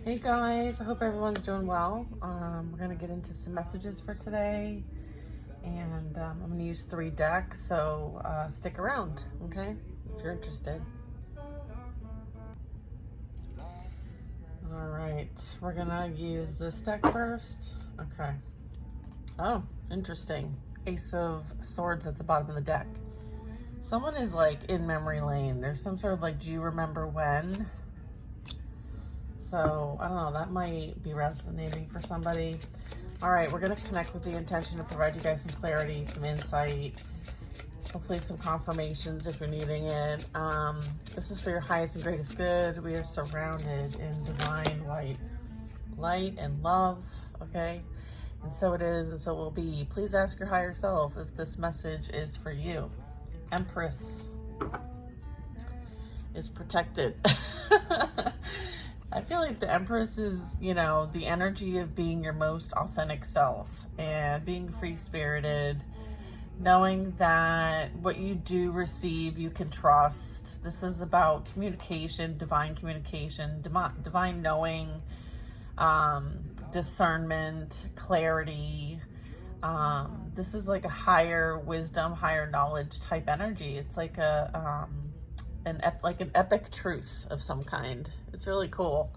Hey guys, I hope everyone's doing well. We're gonna get into some messages for today, and I'm gonna use 3 decks, so stick around, okay, if you're interested. All right, we're gonna use this deck first. Okay. Oh, interesting. Ace of Swords at the bottom of the deck. Someone is like in memory lane. There's some sort of like, do you remember when? So, I don't know, that might be resonating for somebody. All right, we're going to connect with the intention to provide you guys some clarity, some insight, hopefully some confirmations if you're needing it. This is for your highest and greatest good. We are surrounded in divine white light and love, okay? And so it is, and so it will be. Please ask your higher self if this message is for you. Empress is protected. I feel like the Empress is, you know, the energy of being your most authentic self and being free-spirited, knowing that what you do receive, you can trust. This is about communication, divine knowing, discernment, clarity. This is like a higher wisdom, higher knowledge type energy. It's like an epic truth of some kind. It's really cool.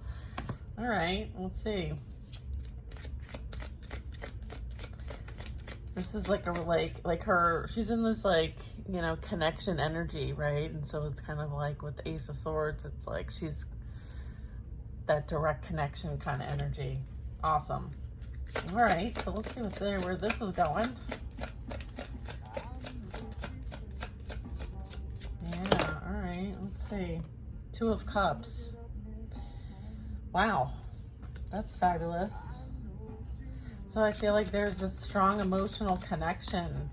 All right, let's see. This is like her, she's in this like, you know, connection energy, right? And so it's kind of like with the Ace of Swords, it's like she's that direct connection kind of energy. Awesome. All right, so let's see where this is going. Yeah, all right, let's see. 2 of Cups. Wow, that's fabulous. So I feel like there's a strong emotional connection.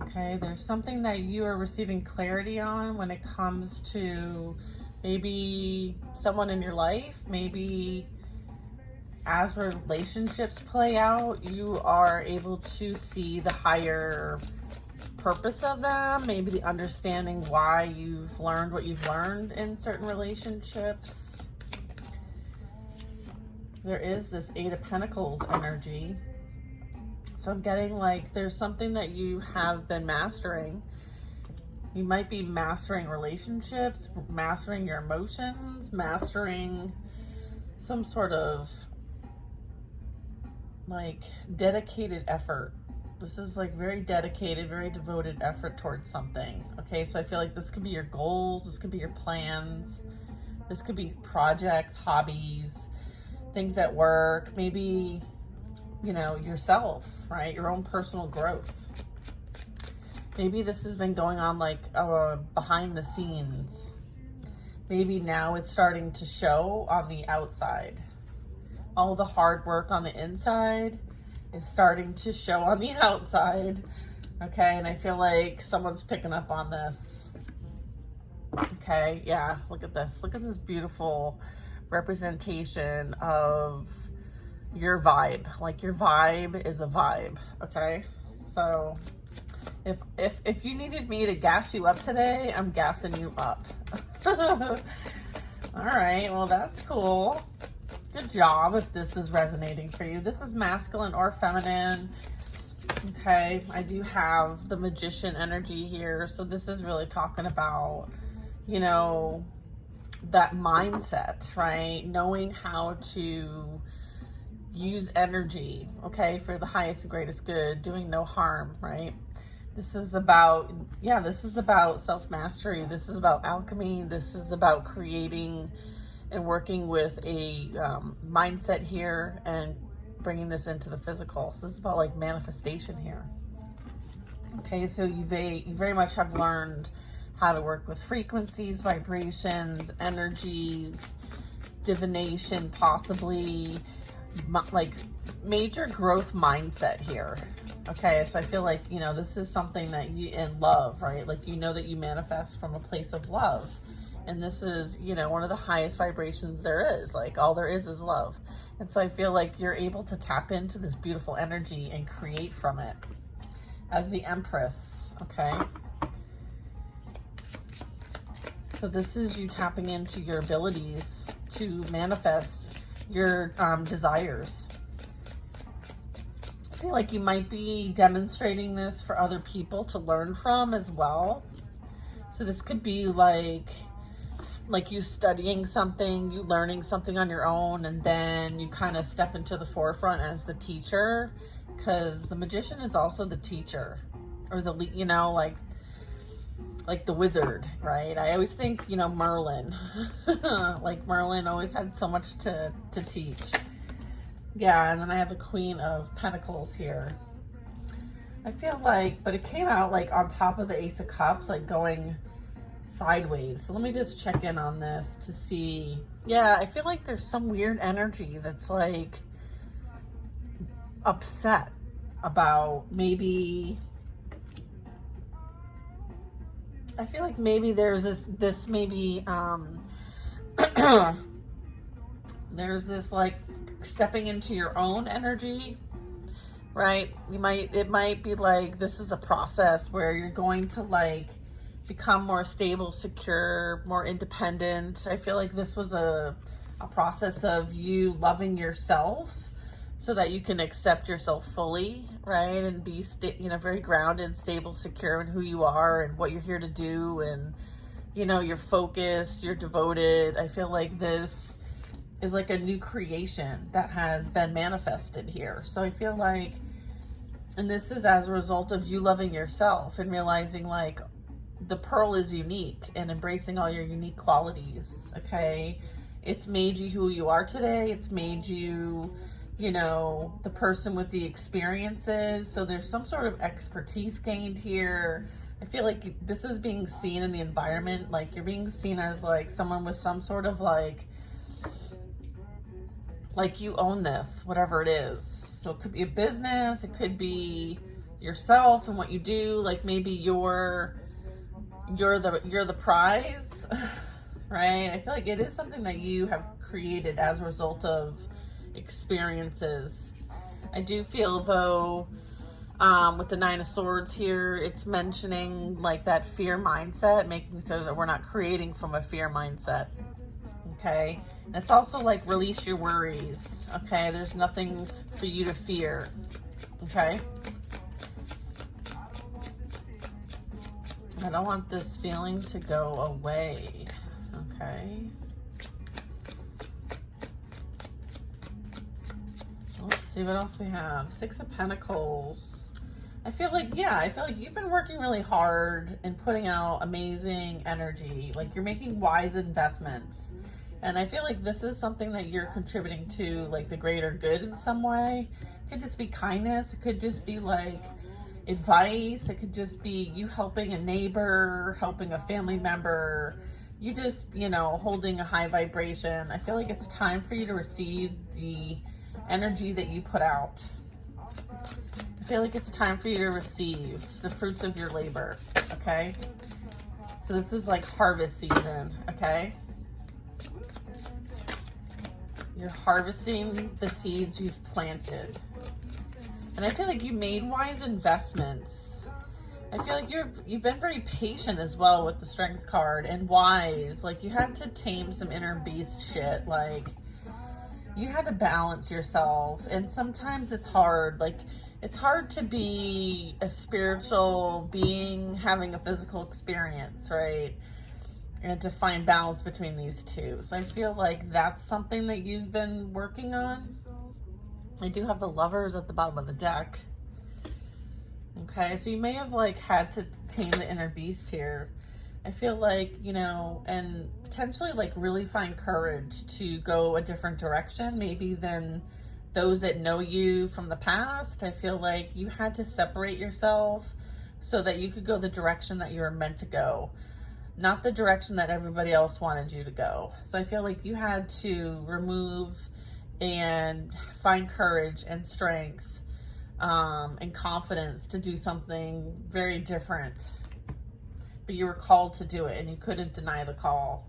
Okay, there's something that you are receiving clarity on when it comes to maybe someone in your life. Maybe as relationships play out, you are able to see the higher purpose of them, maybe the understanding why you've learned what you've learned in certain relationships. There is this 8 of Pentacles energy. So I'm getting like there's something that you have been mastering. You might be mastering relationships, mastering your emotions, mastering some sort of like dedicated effort. This is like very dedicated, very devoted effort towards something. Okay, so I feel like this could be your goals, this could be your plans, this could be projects, hobbies, things at work, maybe, you know, yourself, right? Your own personal growth. Maybe this has been going on like behind the scenes. Maybe now it's starting to show on the outside. All the hard work on the inside is starting to show on the outside. Okay, and I feel like someone's picking up on this. Okay, yeah, look at this. Look at this beautiful representation of your vibe. Like your vibe is a vibe, okay? So if you needed me to gas you up today, I'm gassing you up. All right, well, that's cool. Good job if this is resonating for you. This is masculine or feminine. Okay, I do have the Magician energy here. So this is really talking about, you know, that mindset, right? Knowing how to use energy, okay, for the highest and greatest good, doing no harm, right? This is about, yeah, this is about self-mastery. This is about alchemy. This is about creating and working with a mindset here and bringing this into the physical. So this is about like manifestation here. Okay, so you very much have learned how to work with frequencies, vibrations, energies, divination, possibly like major growth mindset here. Okay, so I feel like, you know, this is something that you, in love, right? Like, you know that you manifest from a place of love. And this is, you know, one of the highest vibrations there is. Like, all there is love. And so I feel like you're able to tap into this beautiful energy and create from it as the Empress, okay? So this is you tapping into your abilities to manifest your desires. I feel like you might be demonstrating this for other people to learn from as well. So this could be like you studying something, you learning something on your own, and then you kind of step into the forefront as the teacher, because the magician is also the teacher, or the, you know, like the wizard, right? I always think, you know, Merlin, like Merlin always had so much to teach. Yeah, and then I have a Queen of Pentacles here. I feel like, but it came out like on top of the Ace of Cups, like going sideways. So let me just check in on this to see. Yeah, I feel like there's some weird energy that's like upset about maybe, I feel like maybe there's this maybe there's this like stepping into your own energy, right? It might be like this is a process where you're going to like become more stable, secure, more independent. I feel like this was a process of you loving yourself so that you can accept yourself fully, right? And be very grounded, stable, secure in who you are and what you're here to do, and you know, you're focused, you're devoted. I feel like this is like a new creation that has been manifested here. So I feel like, and this is as a result of you loving yourself and realizing like the pearl is unique and embracing all your unique qualities, okay? It's made you who you are today. It's made you, you know, the person with the experiences. So there's some sort of expertise gained here. I feel like this is being seen in the environment. Like you're being seen as like someone with some sort of like you own this, whatever it is. So it could be a business, it could be yourself and what you do. Like maybe you're the prize, right? I feel like it is something that you have created as a result of experiences. I do feel though, with the Nine of Swords here, it's mentioning like that fear mindset, making sure that we're not creating from a fear mindset. Okay, and it's also like release your worries. Okay, there's nothing for you to fear. Okay, I don't want this feeling to go away. Okay, let's see what else we have. Six of Pentacles. I feel like you've been working really hard and putting out amazing energy. Like you're making wise investments. And I feel like this is something that you're contributing to, like the greater good in some way. It could just be kindness. It could just be like advice. It could just be you helping a neighbor, helping a family member. You just, you know, holding a high vibration. I feel like it's time for you to receive the energy that you put out. I feel like it's time for you to receive the fruits of your labor, okay? So this is like harvest season, okay? You're harvesting the seeds you've planted. And I feel like you made wise investments. I feel like you've been very patient as well with the Strength card, and wise. Like you had to tame some inner beast shit. Like you had to balance yourself. And sometimes it's hard. Like it's hard to be a spiritual being having a physical experience, right? And to find balance between these two. So I feel like that's something that you've been working on. I do have the Lovers at the bottom of the deck. Okay, so you may have like had to tame the inner beast here. I feel like, you know, and potentially like really find courage to go a different direction, maybe than those that know you from the past. I feel like you had to separate yourself so that you could go the direction that you were meant to go, not the direction that everybody else wanted you to go. So I feel like you had to remove and find courage and strength and confidence to do something very different. But you were called to do it and you couldn't deny the call.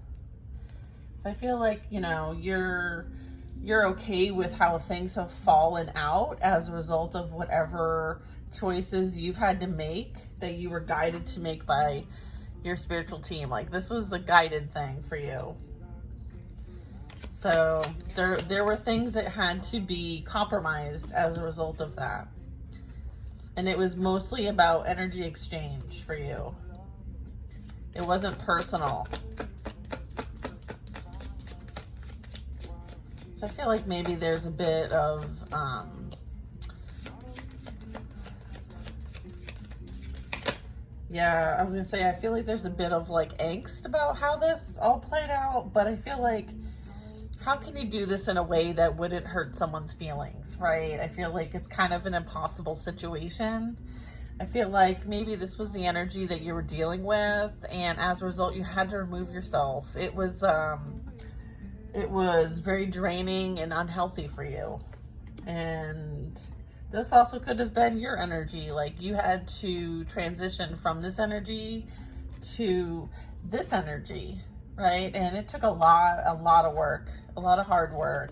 So I feel like, you know, you're okay with how things have fallen out as a result of whatever choices you've had to make, that you were guided to make by your spiritual team. Like this was a guided thing for you. So there were things that had to be compromised as a result of that. And it was mostly about energy exchange for you. It wasn't personal. So I feel like maybe there's a bit of yeah, I was gonna say, I feel like there's a bit of like angst about how this all played out, but I feel like, how can you do this in a way that wouldn't hurt someone's feelings, right? I feel like it's kind of an impossible situation. I feel like maybe this was the energy that you were dealing with, and as a result, you had to remove yourself. It was very draining and unhealthy for you. And this also could have been your energy. Like, you had to transition from this energy to this energy, right? And it took a lot of work, a lot of hard work.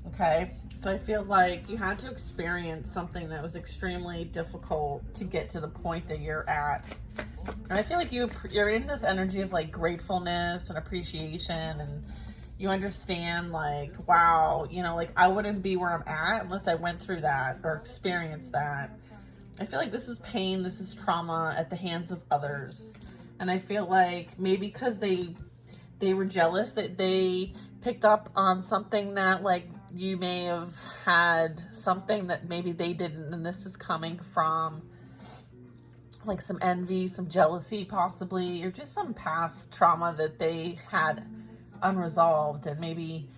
Okay. So I feel like you had to experience something that was extremely difficult to get to the point that you're at. And I feel like you're in this energy of like gratefulness and appreciation, and you understand like, wow, you know, like I wouldn't be where I'm at unless I went through that or experienced that. I feel like this is pain, this is trauma at the hands of others. And I feel like maybe because they were jealous that they picked up on something that like you may have had something that maybe they didn't. And this is coming from like some envy, some jealousy possibly, or just some past trauma that they had unresolved, and maybe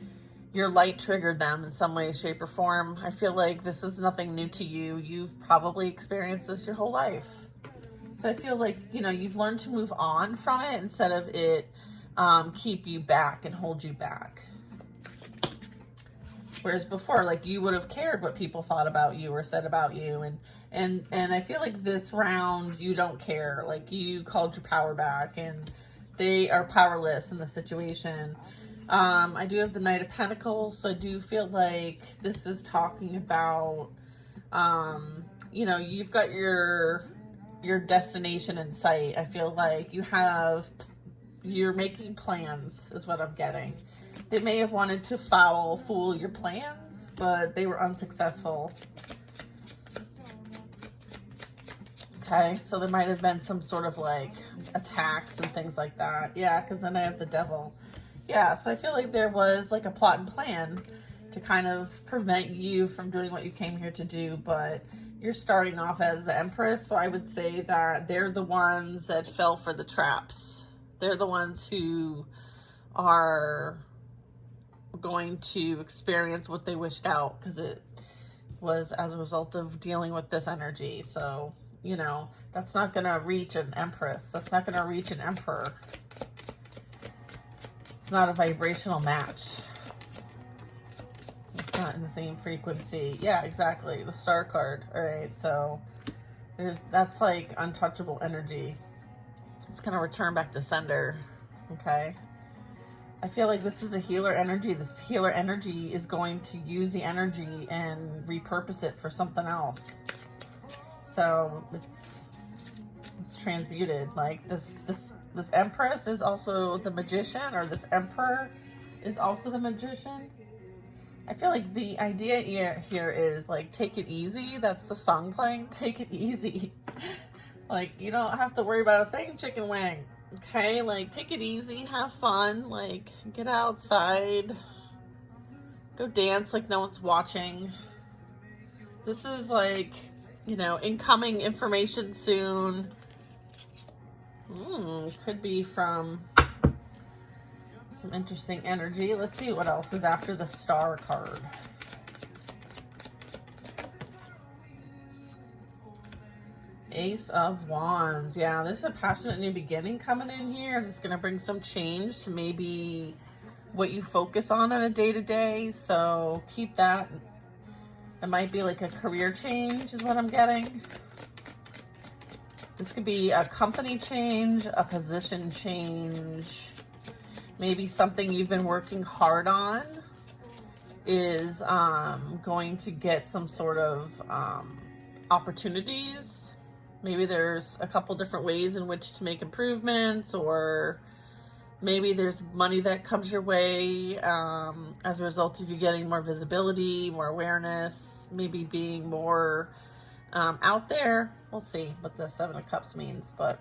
your light triggered them in some way, shape, or form. I feel like this is nothing new to you. You've probably experienced this your whole life. So I feel like, you know, you've learned to move on from it instead of it keep you back and hold you back. Whereas before, like, you would have cared what people thought about you or said about you. And I feel like this round, you don't care. Like, you called your power back, and they are powerless in the situation. I do have the Knight of Pentacles, so I do feel like this is talking about, you know, you've got your destination in sight. I feel like you're making plans is what I'm getting. They may have wanted to fool your plans, but they were unsuccessful. Okay, so there might have been some sort of like attacks and things like that. Yeah, because then I have the Devil. Yeah, so I feel like there was like a plot and plan to kind of prevent you from doing what you came here to do, but you're starting off as the Empress, so I would say that they're the ones that fell for the traps. They're the ones who are going to experience what they wished out, because it was as a result of dealing with this energy. So, you know, that's not going to reach an Empress. That's not going to reach an Emperor. It's not a vibrational match. It's not in the same frequency. Yeah, exactly. The Star card. All right. So that's like untouchable energy. It's going to return back to sender. Okay. I feel like this is a healer energy. This healer energy is going to use the energy and repurpose it for something else. So it's transmuted. Like this Empress is also the Magician, or this Emperor is also the Magician. I feel like the idea here is like, take it easy. That's the song playing. Take it easy. Like, you don't have to worry about a thing, chicken wing. Okay, like, take it easy, have fun, like, get outside, go dance like no one's watching. This is like, you know, incoming information soon. Could be from some interesting energy. Let's see what else is after the Star card. Ace of Wands. Yeah, there's a passionate new beginning coming in here. That's going to bring some change to maybe what you focus on a day-to-day. So keep that. It might be like a career change is what I'm getting. This could be a company change, a position change. Maybe something you've been working hard on is going to get some sort of opportunities. Maybe there's a couple different ways in which to make improvements, or Maybe there's money that comes your way as a result of you getting more visibility, more awareness, maybe being more out there. We'll see what the Seven of Cups means. But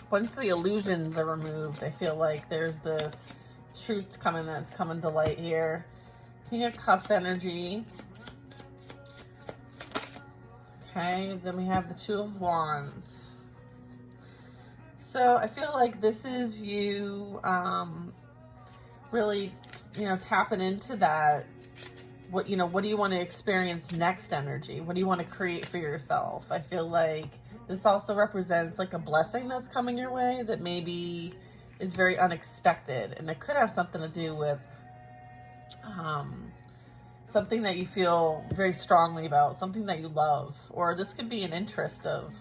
once the illusions are removed, I feel like there's this truth that's coming to light here. King of Cups energy. Okay, then we have the Two of Wands. So I feel like this is you really, tapping into that. What do you want to experience next energy? What do you want to create for yourself? I feel like this also represents like a blessing that's coming your way that maybe is very unexpected. And it could have something to do with something that you feel very strongly about, something that you love. Or this could be an interest of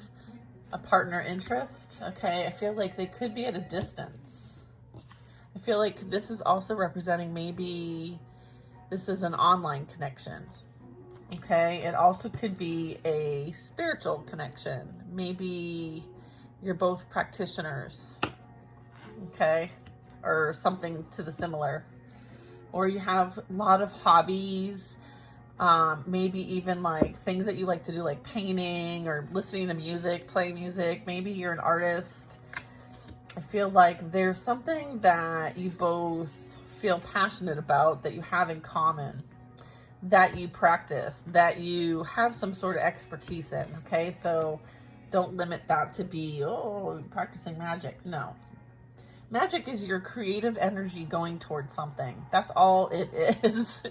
a partner interest, okay? I feel like they could be at a distance. I feel like this is also representing maybe this is an online connection, okay? It also could be a spiritual connection. Maybe you're both practitioners, okay? Or something to the similar. Or you have a lot of hobbies, maybe even like things that you like to do, like painting or listening to music, playing music. Maybe you're an artist. I feel like there's something that you both feel passionate about, that you have in common, that you practice, that you have some sort of expertise in, okay? So don't limit that to be, practicing magic. No. Magic is your creative energy going towards something. That's all it is.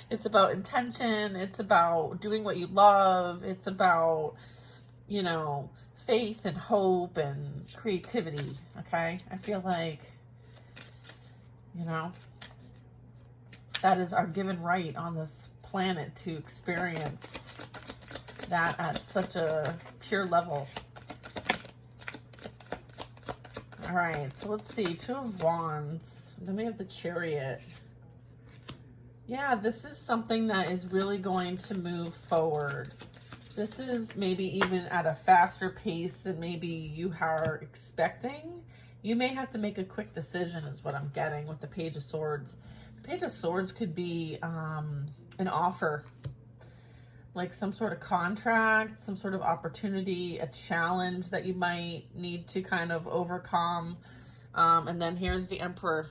It's about intention. It's about doing what you love. It's about, faith and hope and creativity. Okay? I feel like, that is our given right on this planet to experience that at such a pure level. All right, so let's see. Two of Wands. Then we have the Chariot. Yeah, this is something that is really going to move forward. This is maybe even at a faster pace than maybe you are expecting. You may have to make a quick decision is what I'm getting with the Page of Swords. The Page of Swords could be an offer, like some sort of contract, some sort of opportunity, a challenge that you might need to kind of overcome. And then here's the Emperor.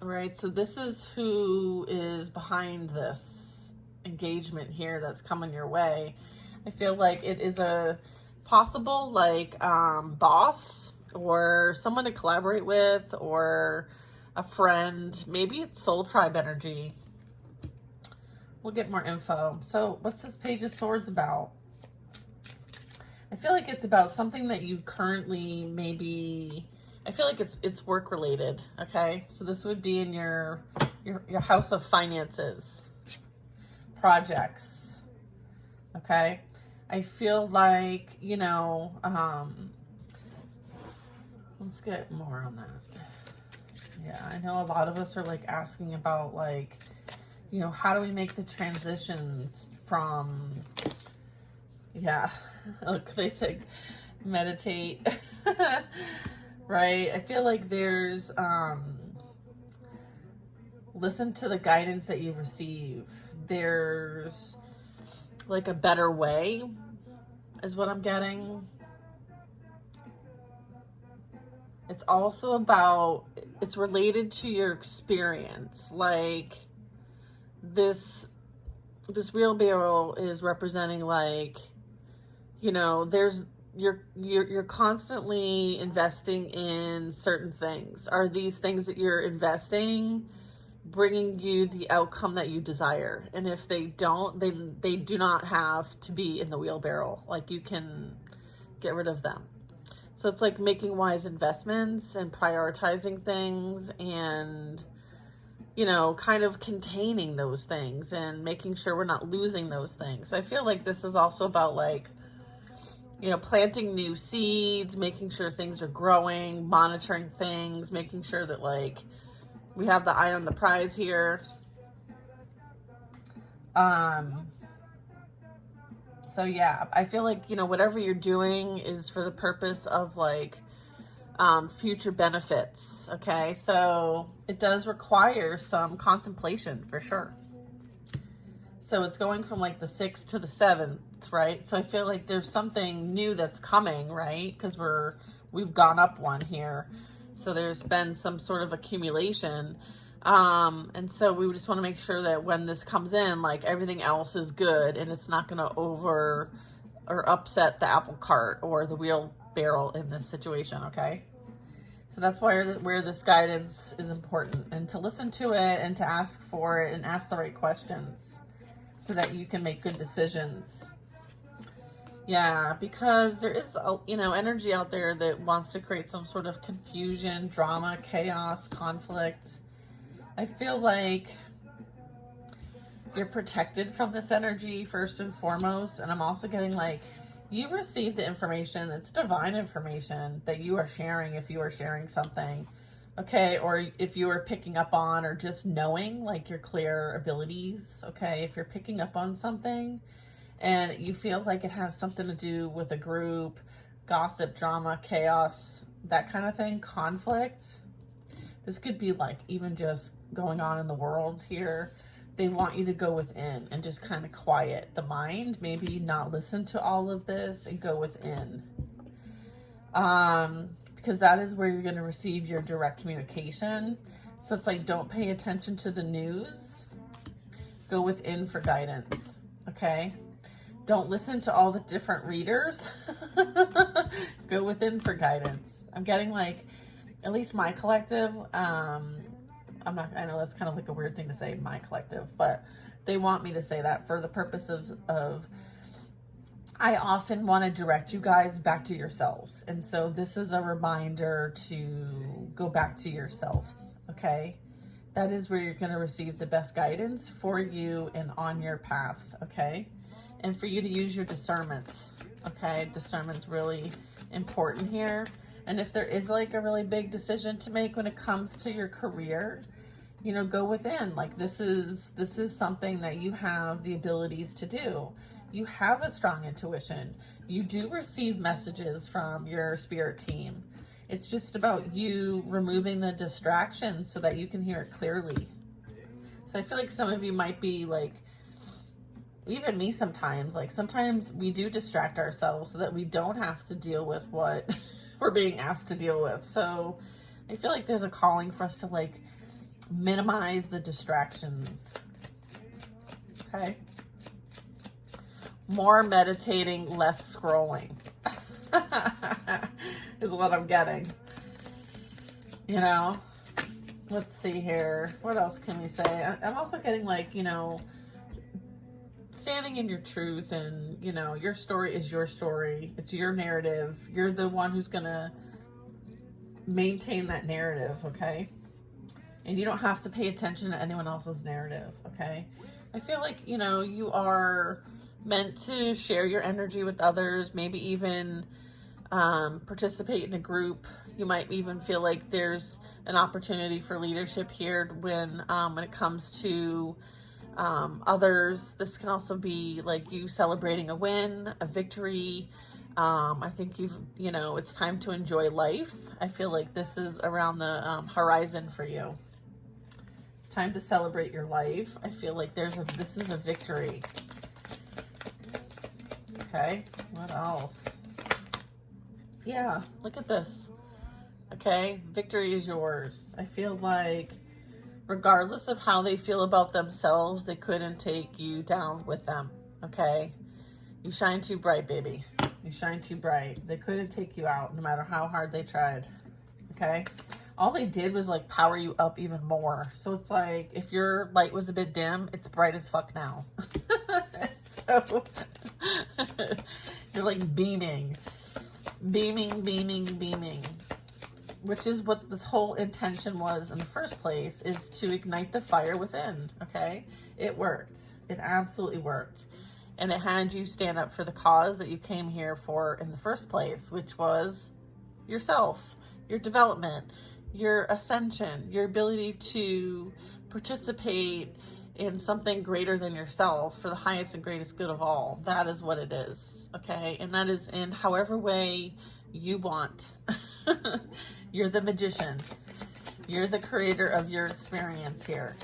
All right, so this is who is behind this engagement here that's coming your way. I feel like it is a possible boss or someone to collaborate with, or a friend. Maybe it's soul tribe energy. We'll get more info. So what's this Page of Swords about? I feel like it's about something that you currently I feel like it's work related, okay? So this would be in your house of finances, projects, okay? I feel like, let's get more on that. Yeah, I know a lot of us are like asking about how do we make the transitions from, look, they said meditate, right? I feel like there's, listen to the guidance that you receive. There's like a better way is what I'm getting. It's also about, it's related to your experience. Like this wheelbarrow is representing there's, you're constantly investing in certain things. Are these things that you're investing bringing you the outcome that you desire? And if they don't, they do not have to be in the wheelbarrow. Like, you can get rid of them. So it's like making wise investments and prioritizing things and, kind of containing those things and making sure we're not losing those things. So I feel like this is also about planting new seeds, making sure things are growing, monitoring things, making sure that we have the eye on the prize here. So yeah, I feel like, whatever you're doing is for the purpose of future benefits. Okay, so it does require some contemplation for sure. So it's going from like the 6th to the 7th, right? So I feel like there's something new that's coming, right? Because we've gone up one here. So there's been some sort of accumulation. And so we just want to make sure that when this comes in, like everything else is good and it's not going to over or upset the apple cart or the wheelbarrow in this situation, okay? So that's where this guidance is important, and to listen to it and to ask for it and ask the right questions so that you can make good decisions. Yeah, because there is, energy out there that wants to create some sort of confusion, drama, chaos, conflict. I feel like you're protected from this energy first and foremost. And I'm also getting like, you received the information. It's divine information that you are sharing if you are sharing something. Okay, or if you are picking up on or just knowing, like your clear abilities, okay, if you're picking up on something and you feel like it has something to do with a group, gossip, drama, chaos, that kind of thing, conflict. This could be like even just going on in the world here. They want you to go within and just kind of quiet the mind, maybe not listen to all of this and go within. Because that is where you're going to receive your direct communication. So it's like, don't pay attention to the news. Go within for guidance, okay? Don't listen to all the different readers. Go within for guidance. I'm getting like, at least my collective, I know that's kind of like a weird thing to say, my collective, but they want me to say that for the purpose of I often want to direct you guys back to yourselves. And so this is a reminder to go back to yourself, okay? That is where you're going to receive the best guidance for you and on your path, okay? And for you to use your discernment, okay? Discernment's really important here. And if there is like a really big decision to make when it comes to your career, go within. Like this is something that you have the abilities to do. You have a strong intuition. You do receive messages from your spirit team. It's just about you removing the distractions so that you can hear it clearly. So I feel like some of you might be like, even me sometimes, like sometimes we do distract ourselves so that we don't have to deal with what we're being asked to deal with. So I feel like there's a calling for us to like minimize the distractions. Okay. More meditating, less scrolling is what I'm getting. Let's see here. What else can we say? I'm also getting like, standing in your truth and, your story is your story. It's your narrative. You're the one who's going to maintain that narrative, okay? And you don't have to pay attention to anyone else's narrative, okay? I feel like, you are meant to share your energy with others, maybe even participate in a group. You might even feel like there's an opportunity for leadership here when it comes to others. This can also be like you celebrating a win, a victory. I think it's time to enjoy life. I feel like this is around the horizon for you. It's time to celebrate your life. I feel like this is a victory. Okay, what else? Yeah, look at this. Okay, victory is yours. I feel like regardless of how they feel about themselves, they couldn't take you down with them, okay? You shine too bright, baby. You shine too bright. They couldn't take you out no matter how hard they tried, okay? All they did was like power you up even more. So it's like if your light was a bit dim, it's bright as fuck now. So you're like beaming, which is what this whole intention was in the first place, is to ignite the fire within, okay? It worked. It absolutely worked. And it had you stand up for the cause that you came here for in the first place, which was yourself, your development, your ascension, your ability to participate in something greater than yourself for the highest and greatest good of all. That is what it is, okay? And that is in however way you want. You're the magician. You're the creator of your experience here.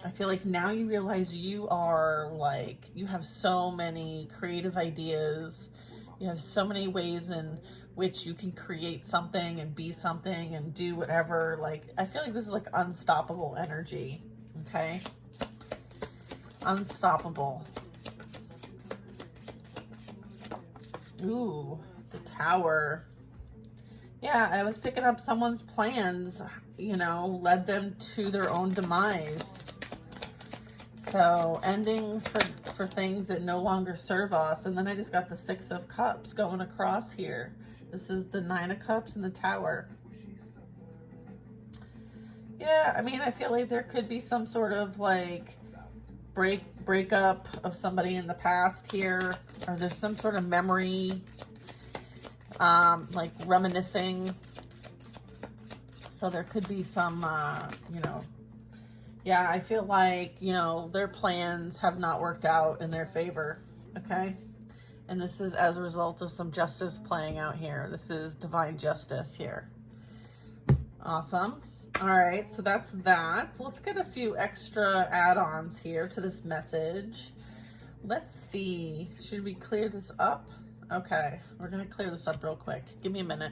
I feel like now you realize you are like, you have so many creative ideas. You have so many ways in which you can create something and be something and do whatever. Like, I feel like this is like unstoppable energy. Okay. Unstoppable. Ooh, the Tower. Yeah, I was picking up someone's plans, you know, led them to their own demise. So endings for things that no longer serve us. And then I just got the Six of Cups going across here. This is the Nine of Cups and the Tower. Yeah, I mean, I feel like there could be some sort of like breakup of somebody in the past here, or there's some sort of memory, like reminiscing. So there could be some, you know, yeah, I feel like, you know, their plans have not worked out in their favor. Okay. And this is as a result of some justice playing out here. This is divine justice here. Awesome. All right, so that's that. So let's get a few extra add-ons here to this message. Let's see. Should we clear this up? Okay, we're going to clear this up real quick. Give me a minute.